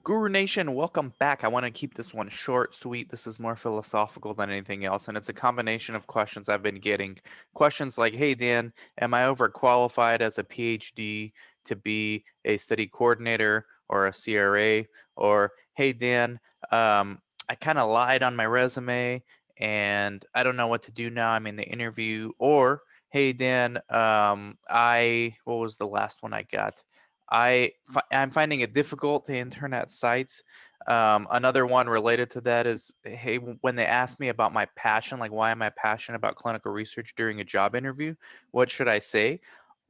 Guru Nation, welcome back. I want to keep this one short, sweet. This is more philosophical than anything else, and it's a combination of questions I've been getting. Questions like, hey, Dan, am I overqualified as a PhD to be a study coordinator or a CRA? Or, hey, Dan, I kind of lied on my resume and I don't know what to do now. I'm in the interview. Or, hey, Dan, what was the last one I got? I'm finding it difficult to intern at sites. Another one related to that is, hey, when they ask me about my passion, like why am I passionate about clinical research during a job interview, what should I say?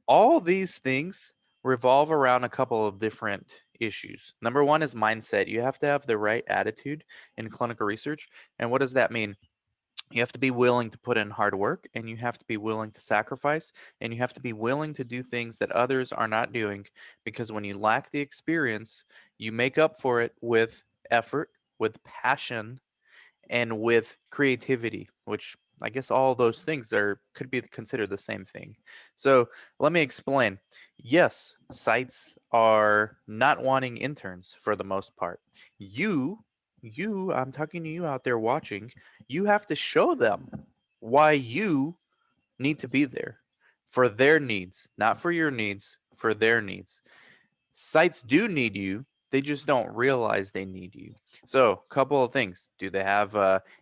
All these things revolve around a couple of different issues. Number one is mindset. You have to have the right attitude in clinical research. And what does that mean? You have to be willing to put in hard work, and you have to be willing to sacrifice, and you have to be willing to do things that others are not doing, because when you lack the experience, you make up for it with effort, with passion, and with creativity, which I guess all those things are could be considered the same thing. So let me explain. Yes, sites are not wanting interns for the most part. You, I'm talking to you out there watching, you have to show them why you need to be there for their needs, not for your needs, for their needs. Sites do need you, they just don't realize they need you. So couple of things: do they have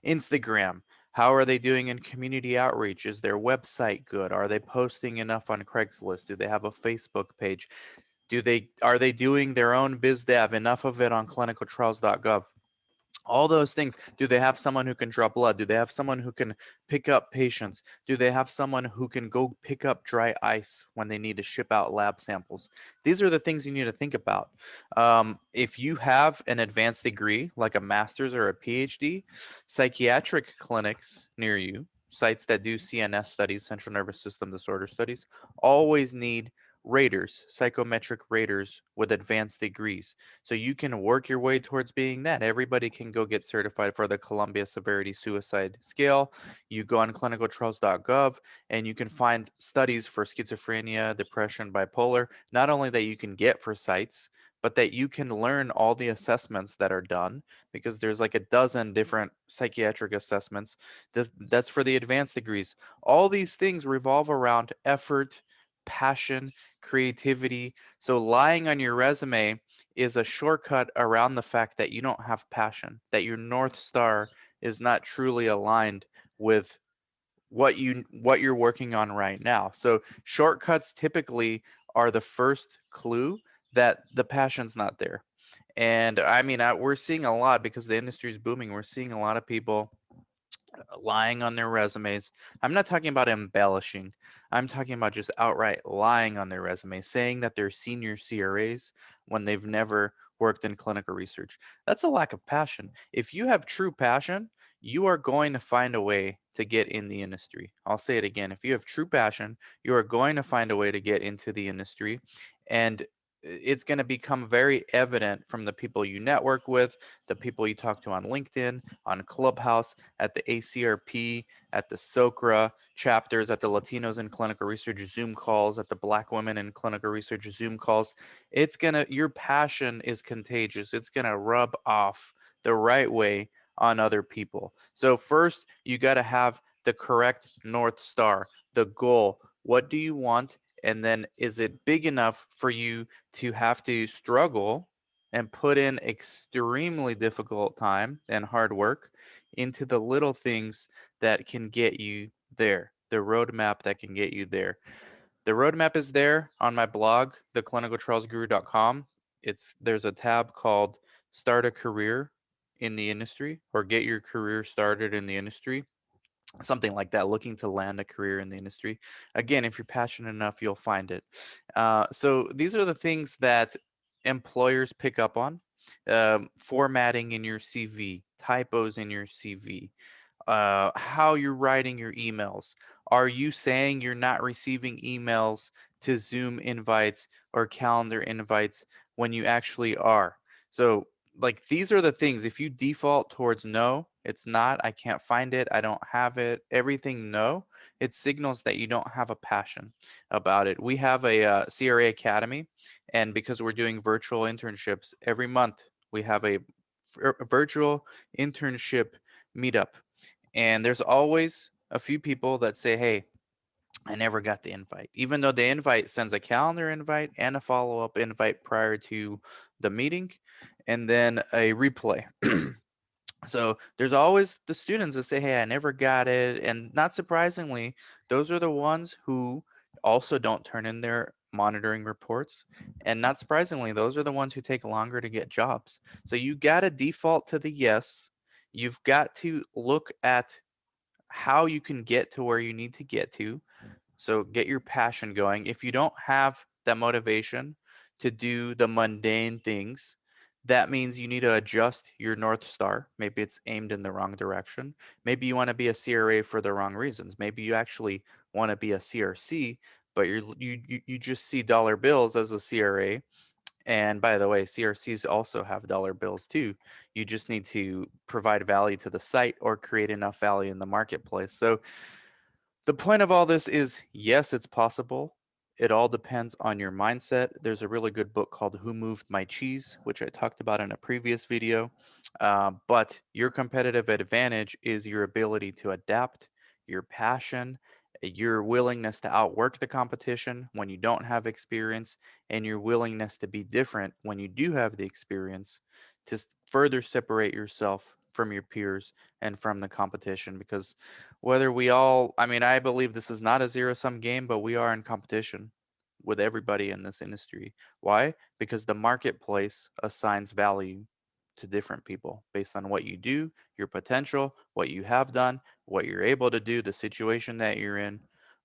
Instagram? How are they doing in community outreach? Is their website good? Are they posting enough on Craigslist? Do they have a Facebook page? Are they doing their own biz dev, enough of it on clinicaltrials.gov? All those things. Do they have someone who can draw blood? Do they have someone who can pick up patients? Do they have someone who can go pick up dry ice when they need to ship out lab samples? These are the things you need to think about. If you have an advanced degree like a master's or a PhD, psychiatric clinics near you, sites that do CNS studies, central nervous system disorder studies, always need raters, psychometric raters with advanced degrees. So you can work your way towards being that. Everybody can go get certified for the Columbia Severity Suicide Scale. You go on clinicaltrials.gov and you can find studies for schizophrenia, depression, bipolar, not only that you can get for sites, but that you can learn all the assessments that are done, because there's like a dozen different psychiatric assessments. That's for the advanced degrees. All these things revolve around effort, passion, creativity. So lying on your resume is a shortcut around the fact that you don't have passion, that your North Star is not truly aligned with what you're working on right now. So shortcuts typically are the first clue that the passion's not there. And I mean, we're seeing a lot because the industry is booming. We're seeing a lot of people lying on their resumes. I'm not talking about embellishing. I'm talking about just outright lying on their resume, saying that they're senior CRAs when they've never worked in clinical research. That's a lack of passion. If you have true passion, you are going to find a way to get in the industry. I'll say it again. If you have true passion, you are going to find a way to get into the industry. And it's going to become very evident from the people you network with, the people you talk to on LinkedIn, on Clubhouse, at the ACRP, at the SOCRA chapters, at the Latinos in Clinical Research Zoom calls, at the Black Women in Clinical Research Zoom calls. Your passion is contagious. It's gonna rub off the right way on other people. So first, you got to have the correct North Star, the goal. What do you want? And then is it big enough for you to have to struggle and put in extremely difficult time and hard work into the little things that can get you there, the roadmap that can get you there? The roadmap is there on my blog, theclinicaltrialsguru.com. There's a tab called Start a Career in the Industry, or Get Your Career Started in the Industry, something like that, looking to land a career in the industry. Again, if you're passionate enough, you'll find it. So these are the things that employers pick up on: formatting in your CV, typos in your CV, how you're writing your emails. Are you saying you're not receiving emails to Zoom invites or calendar invites when you actually are? So, like, these are the things. If you default towards no, it's not, I can't find it, I don't have it, everything no, it signals that you don't have a passion about it. We have a CRA Academy, and because we're doing virtual internships every month, we have a virtual internship meetup. And there's always a few people that say, hey, I never got the invite, even though the invite sends a calendar invite and a follow up invite prior to the meeting, and then a replay. So there's always the students that say, hey, I never got it. And not surprisingly, those are the ones who also don't turn in their monitoring reports. And not surprisingly, those are the ones who take longer to get jobs. So you got to default to the yes. You've got to look at how you can get to where you need to get to. So get your passion going. If you don't have that motivation to do the mundane things, that means you need to adjust your North Star. Maybe it's aimed in the wrong direction. Maybe you want to be a CRA for the wrong reasons. Maybe you actually want to be a CRC, but you just see dollar bills as a CRA. And by the way, CRCs also have dollar bills too. You just need to provide value to the site or create enough value in the marketplace. So the point of all this is yes, it's possible. It all depends on your mindset. There's a really good book called Who Moved My Cheese, which I talked about in a previous video. But your competitive advantage is your ability to adapt, your passion, your willingness to outwork the competition when you don't have experience, and your willingness to be different when you do have the experience to further separate yourself from your peers and from the competition. Because whether we all, I mean, I believe this is not a zero sum game, but we are in competition with everybody in this industry. Why? Because the marketplace assigns value to different people based on what you do, your potential, what you have done, what you're able to do, the situation that you're in,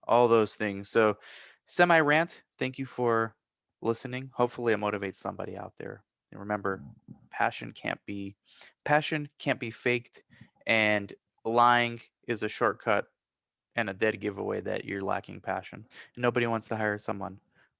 all those things. So, semi rant, thank you for listening. Hopefully, it motivates somebody out there. And remember, passion can't be passion can't be faked, and lying is a shortcut and a dead giveaway that you're lacking passion. Nobody wants to hire someone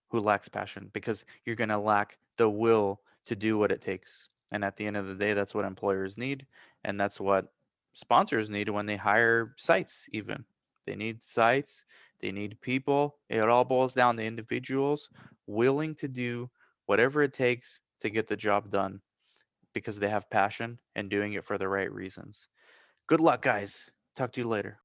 who lacks passion because you're going to lack the will to do what it takes. And at the end of the day, that's what employers need. And that's what sponsors need when they hire sites, even. They need sites, they need people. It all boils down to individuals willing to do whatever it takes to get the job done because they have passion and doing it for the right reasons. Good luck, guys. Talk to you later.